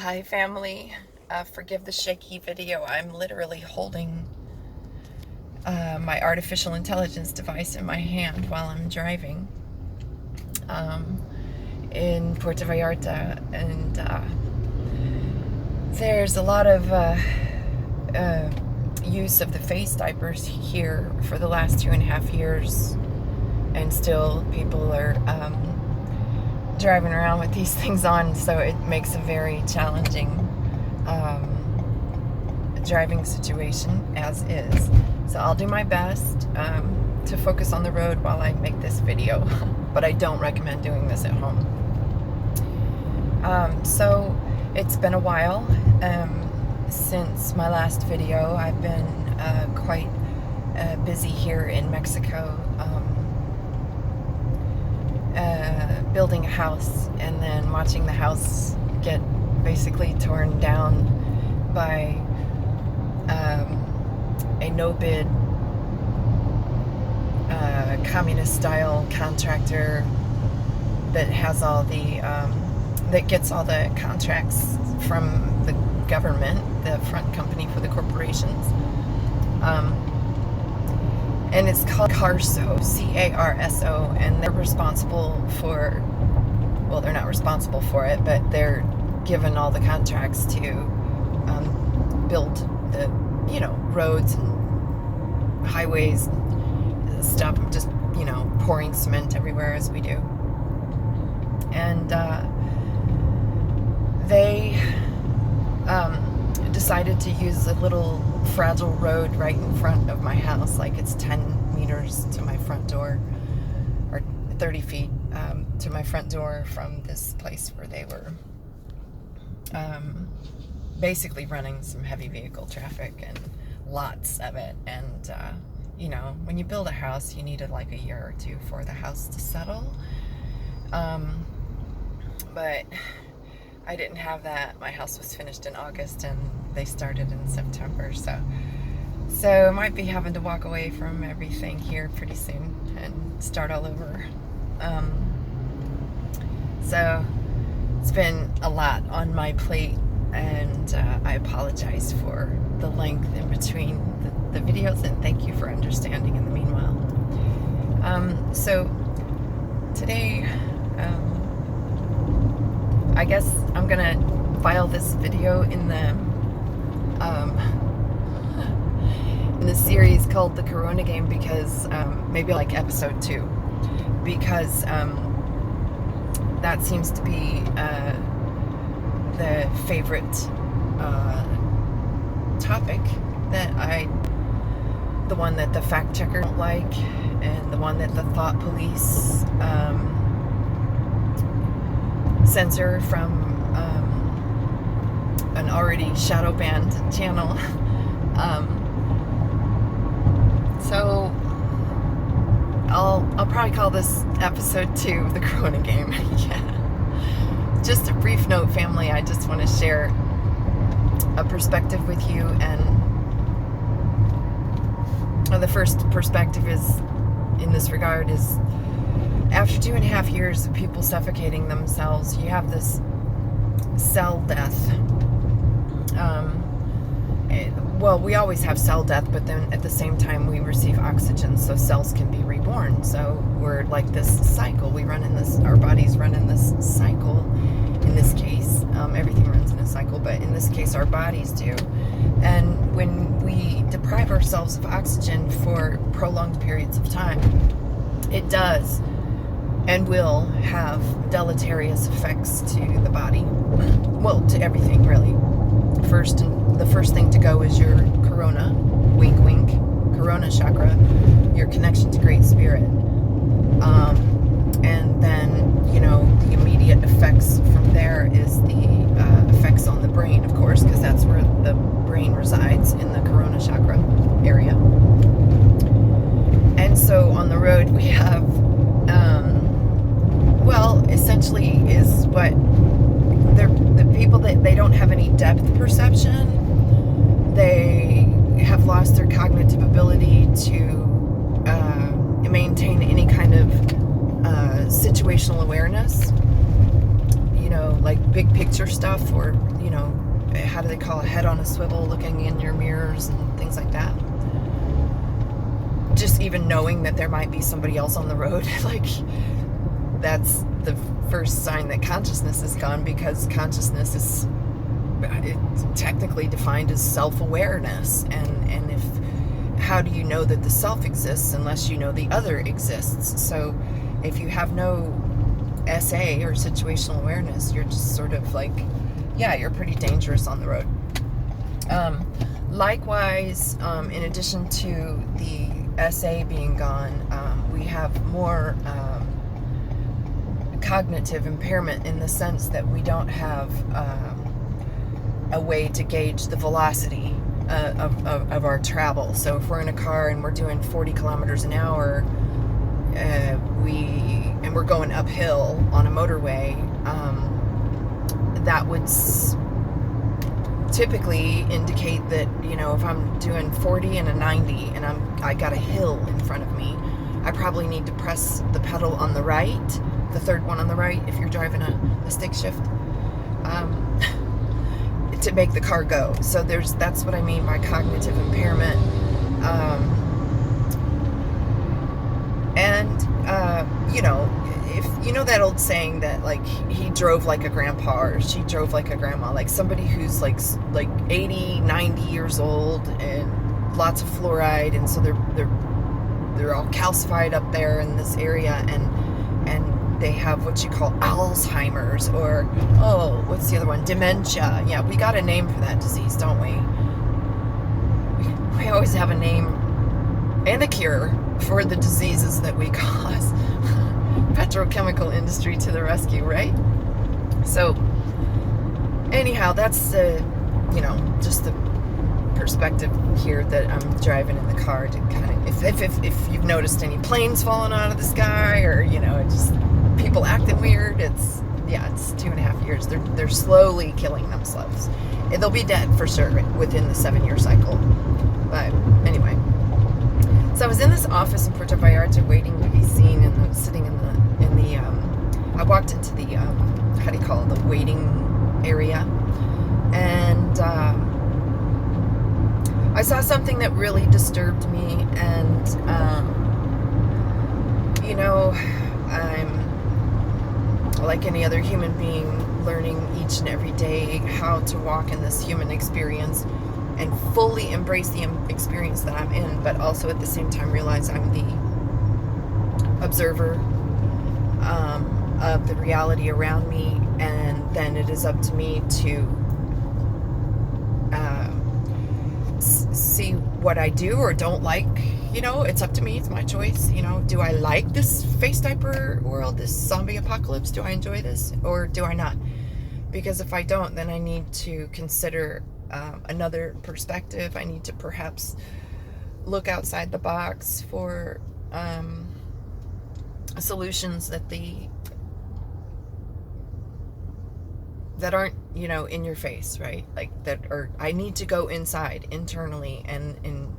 Hi family, forgive the shaky video. I'm literally holding my artificial intelligence device in my hand while I'm driving in Puerto Vallarta, and there's a lot of use of the face diapers here for the last 2.5 years, and still people are driving around with these things on, so it makes a very challenging driving situation as is. So I'll do my best to focus on the road while I make this video, but I don't recommend doing this at home. So it's been a while since my last video. I've been quite busy here in Mexico, building a house and then watching the house get basically torn down by a no-bid communist-style contractor that has all the that gets all the contracts from the government, the front company for the corporations. And it's called CARSO, C-A-R-S-O, and they're responsible for, well, they're not responsible for it, but they're given all the contracts to build the, roads and highways, stop just, pouring cement everywhere as we do. And they decided to use a little fragile road right in front of my house, like it's 10 meters to my front door, or 30 feet to my front door from this place where they were basically running some heavy vehicle traffic, and lots of it. And when you build a house, you needed like a year or two for the house to settle, but I didn't have that. My house was finished in August and they started in September, so I might be having to walk away from everything here pretty soon and start all over. So it's been a lot on my plate, and I apologize for the length in between the videos, and thank you for understanding in the meanwhile. So today, I guess I'm gonna file this video in the series called The Corona Game, because maybe like episode 2, because that seems to be the favorite topic the one that the fact checker don't like, and the one that the thought police censor from an already shadow banned channel. So I'll probably call this episode 2 of the Corona Game. Yeah. Just a brief note, family. I just want to share a perspective with you, and the first perspective is, in this regard, is after 2.5 years of people suffocating themselves, you have this cell death. Well, we always have cell death, but then at the same time we receive oxygen, so cells can be reborn. So we're like this cycle. We run in this, our bodies run in this cycle. In this case, everything runs in a cycle, but in this case our bodies do. And when we deprive ourselves of oxygen for prolonged periods of time, it does and will have deleterious effects to the body. Well, to everything, really. The first thing to go is your corona, wink wink, corona chakra, your connection to Great Spirit. And then, the immediate effects from there is the effects on the brain, of course, because that's where the brain resides, in the corona chakra area. And so on the road we have, essentially is what the people that they don't have any depth perception. They have lost their cognitive ability to maintain any kind of situational awareness. like big picture stuff, or, how do they call it, head on a swivel, looking in your mirrors and things like that. Just even knowing that there might be somebody else on the road, like, that's the first sign that consciousness is gone, because consciousness is technically defined as self-awareness, and if how do you know that the self exists unless you know the other exists? So if you have no SA or situational awareness, you're just sort of like, yeah, you're pretty dangerous on the road. Likewise, in addition to the SA being gone, we have more cognitive impairment, in the sense that we don't have a way to gauge the velocity of our travel. So if we're in a car and we're doing 40 kilometers an hour, we're going uphill on a motorway, that would typically indicate that, if I'm doing 40 and a 90 and I got a hill in front of me, I probably need to press the pedal on the right, the third one on the right, if you're driving a stick shift, to make the car go. So that's what I mean by cognitive impairment. If that old saying that, like, he drove like a grandpa or she drove like a grandma, like somebody who's like 80, 90 years old and lots of fluoride, and so they're all calcified up there in this area, and they have what you call Alzheimer's, or what's the other one? Dementia. Yeah, we got a name for that disease, don't we? We always have a name and a cure for the diseases that we cause. Petrochemical industry to the rescue, right? So anyhow, that's just the perspective here that I'm driving in the car to kind of, if you've noticed any planes falling out of the sky, or just people acting weird, it's 2.5 years. They're slowly killing themselves. They'll be dead for sure within the 7-year cycle. But anyway, so I was in this office in Puerto Vallarta waiting to be seen, and sitting in the I walked into the how do you call it, the waiting area, and I saw something that really disturbed me, and I'm like any other human being, learning each and every day how to walk in this human experience and fully embrace the experience that I'm in, but also at the same time realize I'm the observer of the reality around me, and then it is up to me to see what I do or don't like. It's up to me. It's my choice. Do I like this face diaper world, this zombie apocalypse? Do I enjoy this, or do I not? Because if I don't, then I need to consider another perspective. I need to perhaps look outside the box for solutions that aren't in your face, right? Like I need to go inside internally and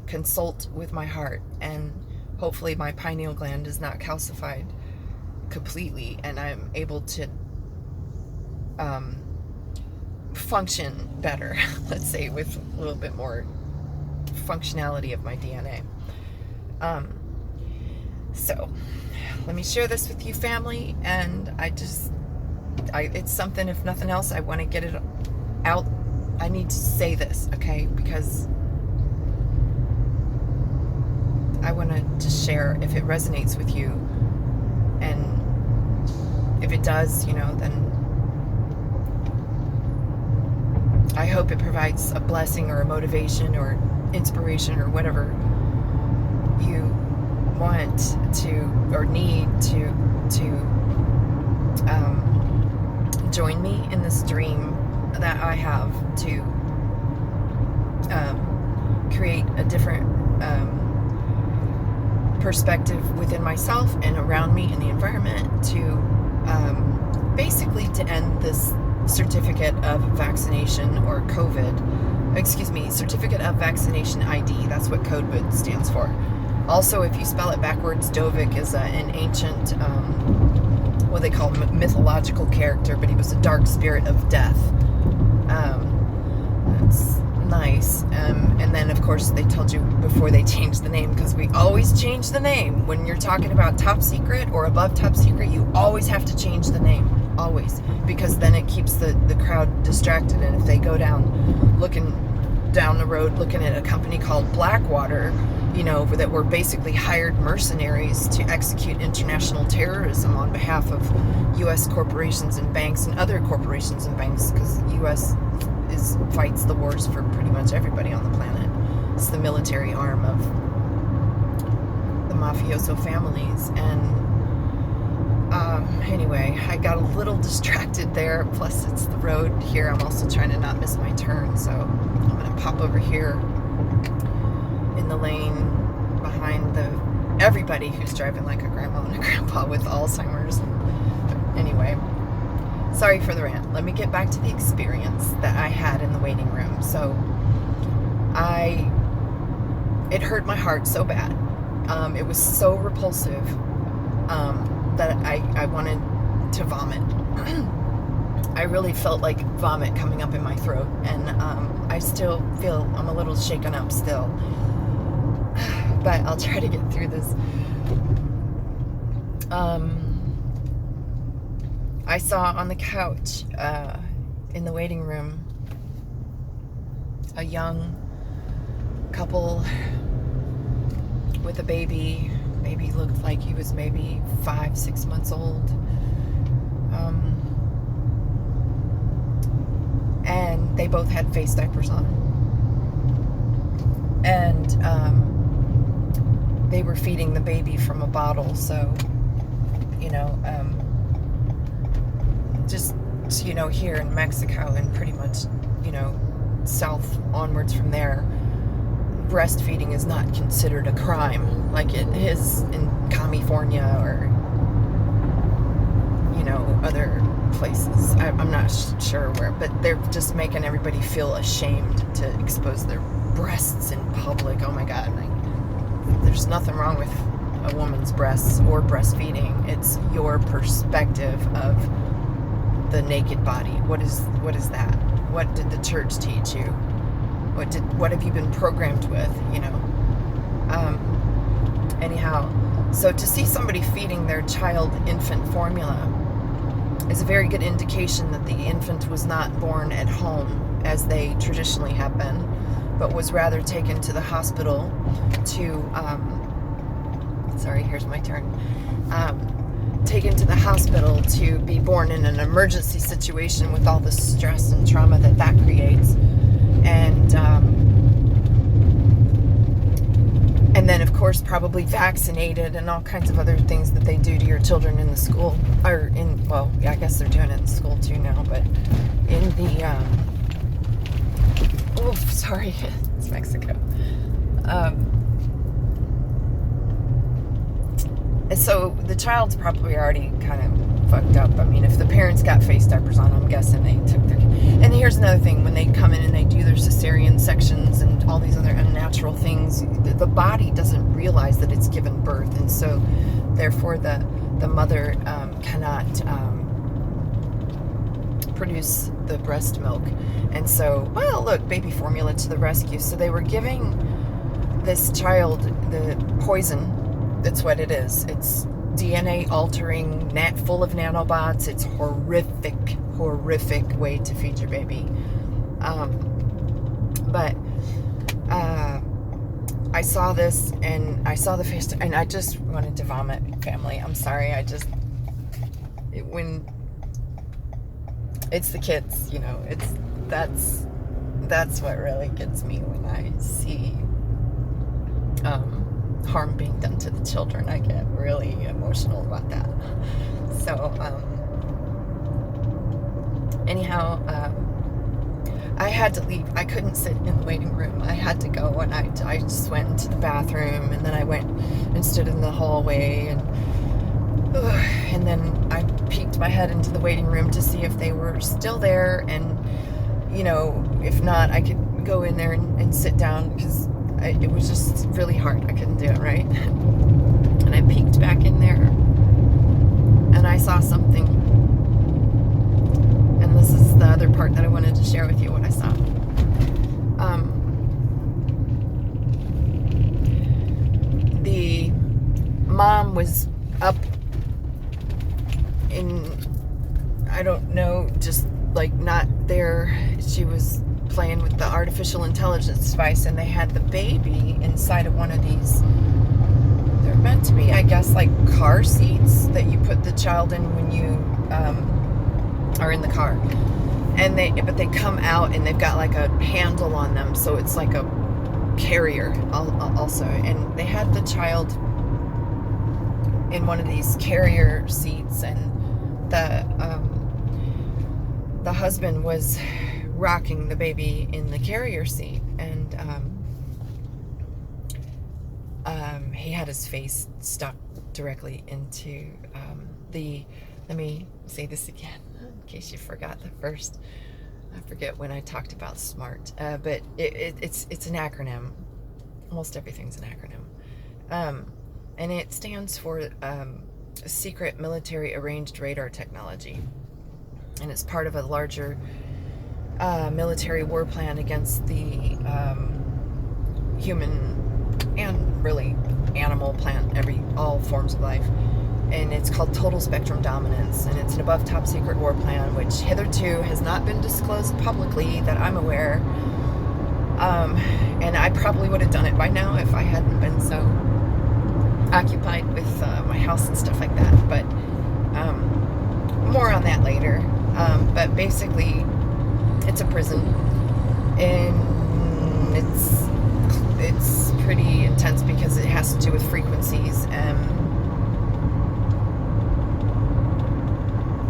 consult with my heart, and hopefully my pineal gland is not calcified completely, and I'm able to function better, let's say, with a little bit more functionality of my DNA. So let me share this with you, family, and it's something, if nothing else, I want to get it out. I need to say this, okay? Because I want to just share if it resonates with you, and if it does, then I hope it provides a blessing or a motivation or inspiration or whatever you want to or need to join me in this dream that I have to create a different perspective within myself and around me in the environment, to basically to end this certificate of vaccination, or certificate of vaccination ID. That's what COVID stands for. Also, if you spell it backwards, Dovik is an ancient what they call mythological character, but he was a dark spirit of death. That's nice. And then, of course, they told you before they changed the name, because we always change the name. When you're talking about top secret or above top secret, you always have to change the name. Always. Because then it keeps the crowd distracted. And if they go looking down the road, looking at a company called Blackwater, that were basically hired mercenaries to execute international terrorism on behalf of U.S. corporations and banks and other corporations and banks, because the U.S. fights the wars for pretty much everybody on the planet. It's the military arm of the mafioso families. And anyway, I got a little distracted there. Plus, it's the road here. I'm also trying to not miss my turn, so I'm going to pop over here in the lane behind everybody who's driving like a grandma and a grandpa with Alzheimer's. Anyway, sorry for the rant. Let me get back to the experience that I had in the waiting room. So it hurt my heart so bad. It was so repulsive that I wanted to vomit. I really felt like vomit coming up in my throat, and I still feel I'm a little shaken up still. But I'll try to get through this. I saw on the couch in the waiting room a young couple with a baby. Baby looked like he was maybe 5-6 months old. And they both had face diapers on. And they were feeding the baby from a bottle, so just here in Mexico and pretty much south onwards from there, breastfeeding is not considered a crime like it is in California or other places. I'm not sure where, but they're just making everybody feel ashamed to expose their breasts in public. Oh my God. There's nothing wrong with a woman's breasts or breastfeeding. It's your perspective of the naked body. What is that? What did the church teach you? What have you been programmed with? Anyhow, so to see somebody feeding their child infant formula is a very good indication that the infant was not born at home as they traditionally have been, but was rather taken to the hospital to, here's my turn, taken to the hospital to be born in an emergency situation with all the stress and trauma that creates. And then, of course, probably vaccinated and all kinds of other things that they do to your children in the school, or I guess they're doing it in school too now, but in the, it's Mexico. So the child's probably already kind of fucked up. I mean, if the parents got face diapers on, I'm guessing they took their... And here's another thing. When they come in and they do their cesarean sections and all these other unnatural things, the body doesn't realize that it's given birth. And so, therefore, the mother cannot produce the breast milk. And so, look, baby formula to the rescue. So they were giving this child the poison. That's what it is. It's DNA altering, full of nanobots. It's horrific way to feed your baby. But I saw this and I saw the face, and I just wanted to vomit. Family, I'm sorry. When it's the kids, that's what really gets me when I see harm being done to the children. I get really emotional about that. So anyhow, I had to leave. I couldn't sit in the waiting room. I had to go, and I just went into the bathroom, and then I went and stood in the hallway, and then I peeked my head into the waiting room to see if they were still there, and if not, I could go in there and sit down, because it was just really hard. I couldn't do it, right? And I peeked back in there, and I saw something. And this is the other part that I wanted to share with you, what I saw. The mom was up in, I don't know, just like not there. She was playing with the artificial intelligence device, and they had the baby inside of one of these. They're meant to be, I guess, like car seats that you put the child in when you are in the car. And but they come out and they've got like a handle on them, so it's like a carrier also. And they had the child in one of these carrier seats, and the husband was rocking the baby in the carrier seat, and he had his face stuck directly into let me say this again in case you forgot the first. I forget when I talked about SMART, but it's an acronym. Almost everything's an acronym, and it stands for Secret Military Arranged Radar Technology, and it's part of a larger military war plan against the human and really animal, plant, all forms of life. And it's called Total Spectrum Dominance, and it's an above top secret war plan which hitherto has not been disclosed publicly that I'm aware. And I probably would have done it by now if I hadn't been so occupied with my house and stuff like that. But more on that later. But basically, it's a prison, and it's pretty intense because it has to do with frequencies.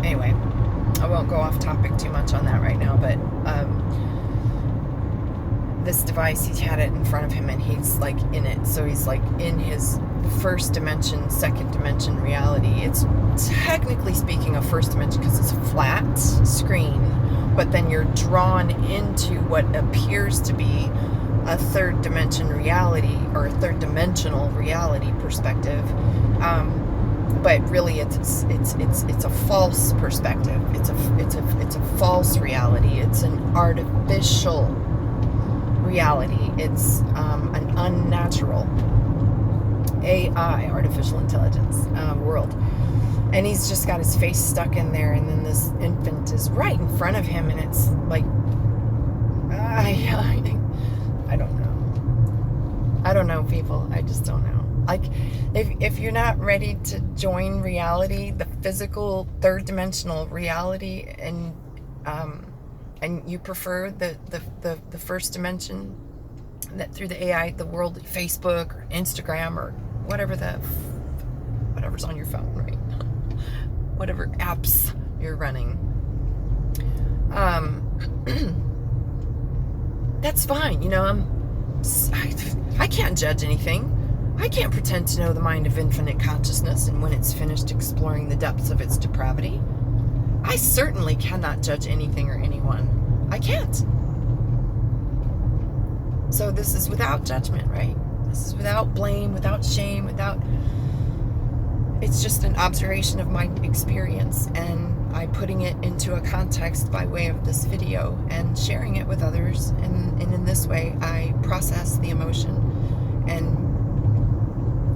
Anyway, I won't go off topic too much on that right now, but this device, he's had it in front of him and he's like in it, so he's like in his first dimension, second dimension reality. It's technically speaking a first dimension because it's a flat screen, but then you're drawn into what appears to be a third dimension reality, or a third dimensional reality perspective. But really, it's a false perspective. It's a false reality. It's an artificial reality. It's an unnatural AI, artificial intelligence world. And he's just got his face stuck in there, and then this infant is right in front of him, and it's like, I don't know. I don't know, people. I just don't know. Like, if you're not ready to join reality, the physical third dimensional reality, and you prefer the first dimension, that through the AI, the world, Facebook or Instagram or whatever's on your phone, right? Whatever apps you're running, that's fine. You know, I can't judge anything. I can't pretend to know the mind of infinite consciousness and when it's finished exploring the depths of its depravity. I certainly cannot judge anything or anyone. I can't. So this is without judgment, right? This is without blame, without shame, it's just an observation of my experience, and I'm putting it into a context by way of this video and sharing it with others, and in this way I process the emotion. And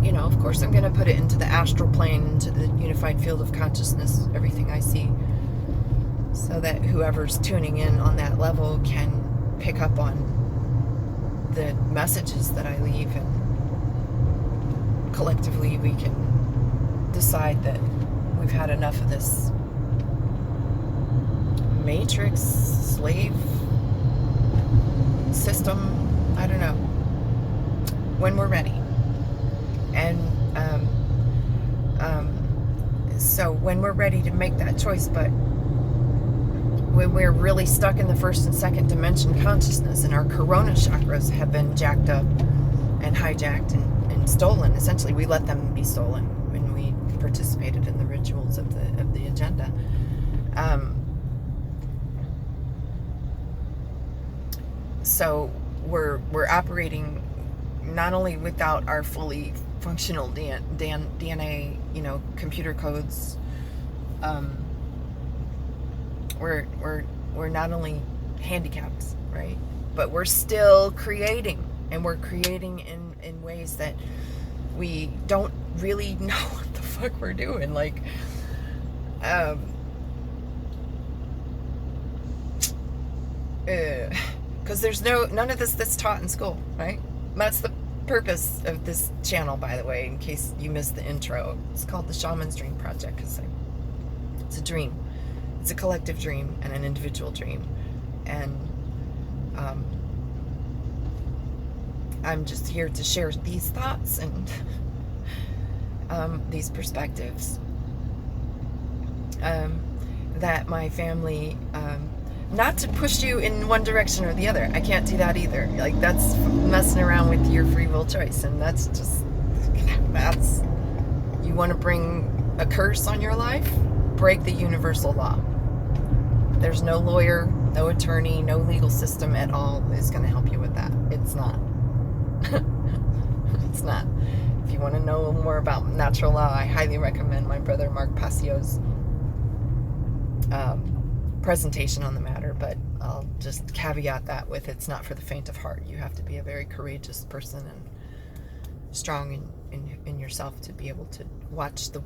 you know, of course, I'm going to put it into the astral plane, into the unified field of consciousness, everything I see, so that whoever's tuning in on that level can pick up on the messages that I leave, and collectively we can decide that we've had enough of this matrix slave system. I don't know. When we're ready. And so when we're ready to make that choice, but when we're really stuck in the first and second dimension consciousness, and our corona chakras have been jacked up and hijacked and stolen, essentially we let them be stolen when we participated in the rituals of the agenda. So we're operating not only without our fully functional DNA, you know, computer codes, um, we're not only handicapped, right? But we're still creating, and we're creating in ways that we don't really know what the fuck we're doing. Like, because there's none of this that's taught in school, right? That's the purpose of this channel, by the way, in case you missed the intro. It's called the Shaman's Dream Project, because it's a dream. It's a collective dream and an individual dream. And I'm just here to share these thoughts and these perspectives that my family, not to push you in one direction or the other. I can't do that either. Like, that's messing around with your free will choice, and that's you want to bring a curse on your life? Break the universal law. There's no lawyer, no attorney, no legal system at all is going to help you with that. It's not. It's not. If you want to know more about natural law, I highly recommend my brother Mark Passio's presentation on the matter, but I'll just caveat that with, it's not for the faint of heart. You have to be a very courageous person and strong in yourself to be able to watch the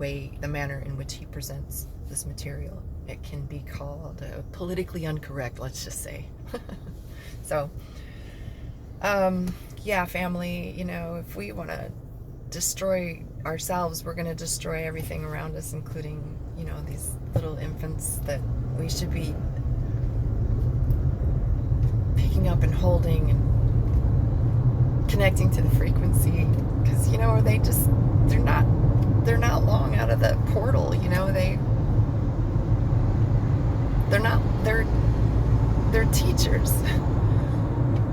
manner in which he presents this material. It can be called politically incorrect, let's just say. So, yeah, family, if we want to destroy ourselves, we're going to destroy everything around us, including, these little infants that we should be picking up and holding and connecting to the frequency, because, they're not long out of the portal, they're teachers,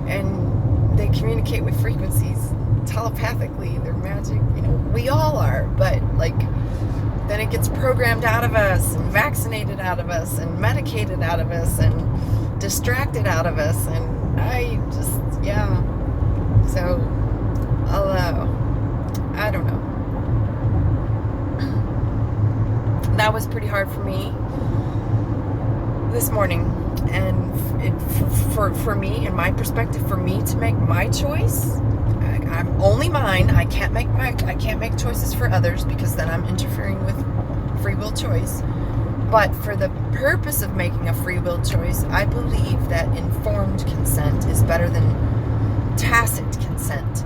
and they communicate with frequencies telepathically. They're magic, we all are, but then it gets programmed out of us and vaccinated out of us and medicated out of us and distracted out of us, and so I don't know. That was pretty hard for me this morning, and for me, in my perspective, for me to make my choice, I'm only mine. I can't make choices for others, because then I'm interfering with free will choice. But for the purpose of making a free will choice, I believe that informed consent is better than tacit consent.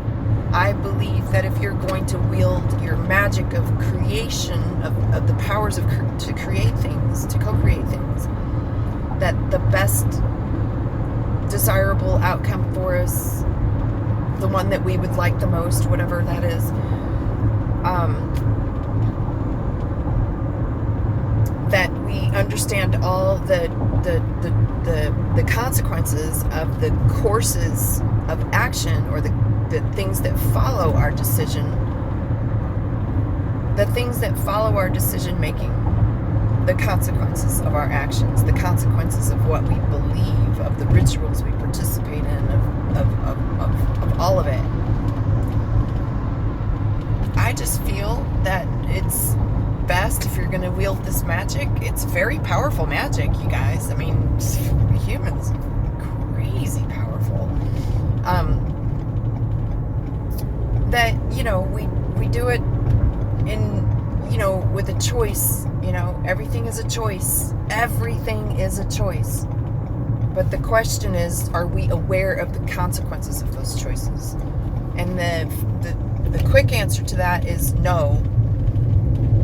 I believe that if you're going to wield your magic of creation, of the powers to create things, to co-create things, that the best desirable outcome for us, the one that we would like the most, whatever that is, that we understand all the consequences of the courses of action, or the things that follow our decision, making, the consequences of our actions, the consequences of what we believe, of the rituals we participate in, of all of it. I just feel that it's best, if you're going to wield this magic, it's very powerful magic, you guys. I mean, humans, crazy powerful. That, we do it in, with a choice. Everything is a choice. Everything is a choice. But the question is, are we aware of the consequences of those choices? And the quick answer to that is no.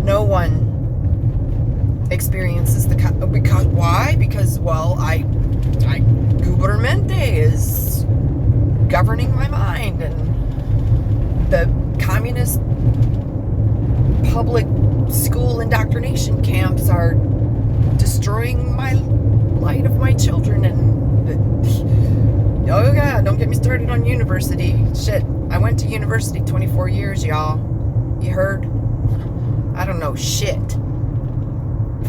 No one experiences because why? Because, Gubermente is governing my mind, and the communist public school indoctrination camps are destroying my light of my children, and oh god, don't get me started on university. Shit, I went to university 24 years, y'all. You heard? I don't know shit.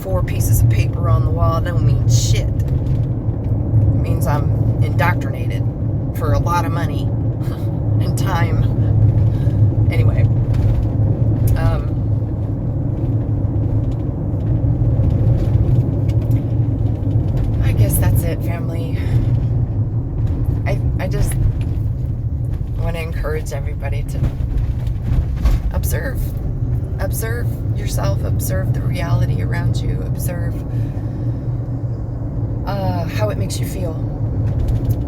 4 pieces of paper on the wall don't mean shit. It means I'm indoctrinated for a lot of money and time. Anyway, encourage everybody to observe yourself, observe the reality around you, observe how it makes you feel,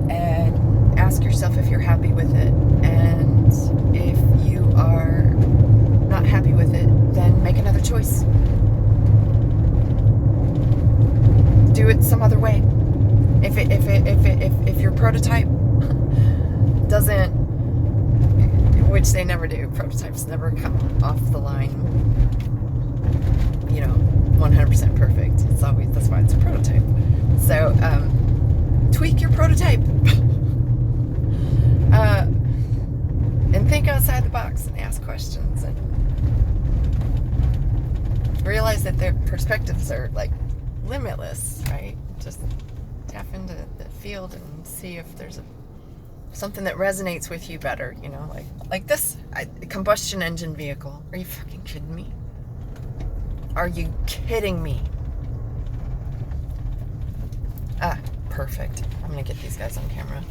and ask yourself if you're happy with it. And if you are not happy with it, then make another choice. Do it some other way. If your prototype doesn't, which they never do, prototypes never come off the line, 100% perfect. It's always, that's why it's a prototype. So tweak your prototype and think outside the box and ask questions and realize that their perspectives are like limitless, right? Just tap into the field and see if there's something that resonates with you better, like this combustion engine vehicle. Are you fucking kidding me? Are you kidding me? Perfect. I'm gonna get these guys on camera.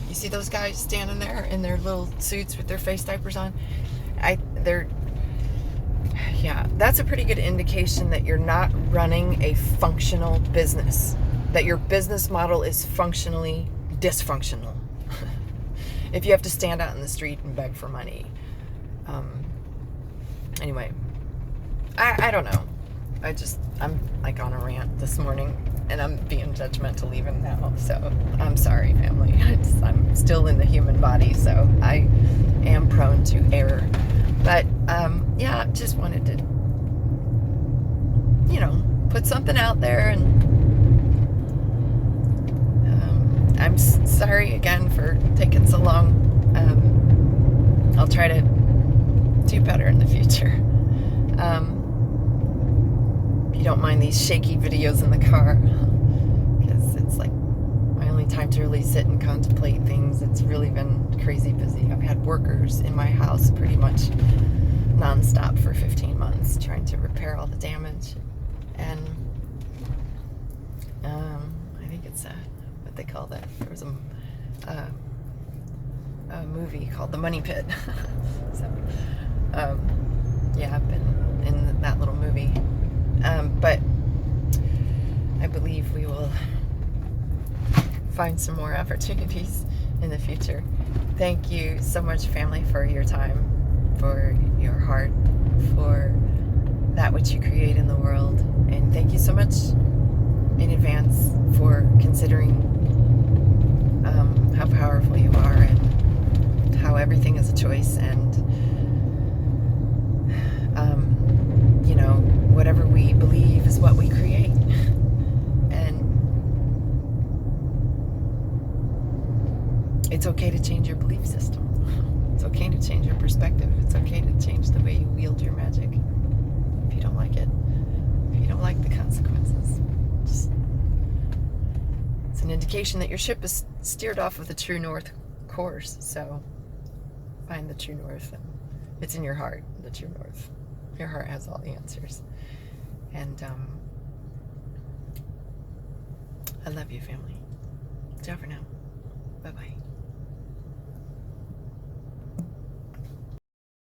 You see those guys standing there in their little suits with their face diapers on? That's a pretty good indication that you're not running a functional business, that your business model is functionally dysfunctional. If you have to stand out in the street and beg for money. Anyway, I don't know. I'm like on a rant this morning, and I'm being judgmental even now. So I'm sorry, family. I'm still in the human body, so I am prone to error. But just wanted to, put something out there. And I'm sorry again for taking so long. I'll try to do better in the future. If you don't mind these shaky videos in the car, because it's like my only time to really sit and contemplate things. It's really been crazy busy. I've had workers in my house pretty much nonstop for 15 months trying to repair all the damage. And I think it's what they call that. There was a movie called The Money Pit. So I've been in that little movie. But I believe we will find some more opportunities in the future. Thank you so much, family, for your time, for your heart, for that which you create in the world. And thank you so much in advance for considering how powerful you are and how everything is a choice. And whatever we believe is what we create. And it's okay to change your belief system. It's okay to change your perspective. It's okay to change the way you wield your magic. If you don't like it, if you don't like the consequences, it's an indication that your ship is steered off of the true north course. So find the true north, and it's in your heart, the true north. Your heart has all the answers. And I love you, family. Ciao for now. Bye-bye.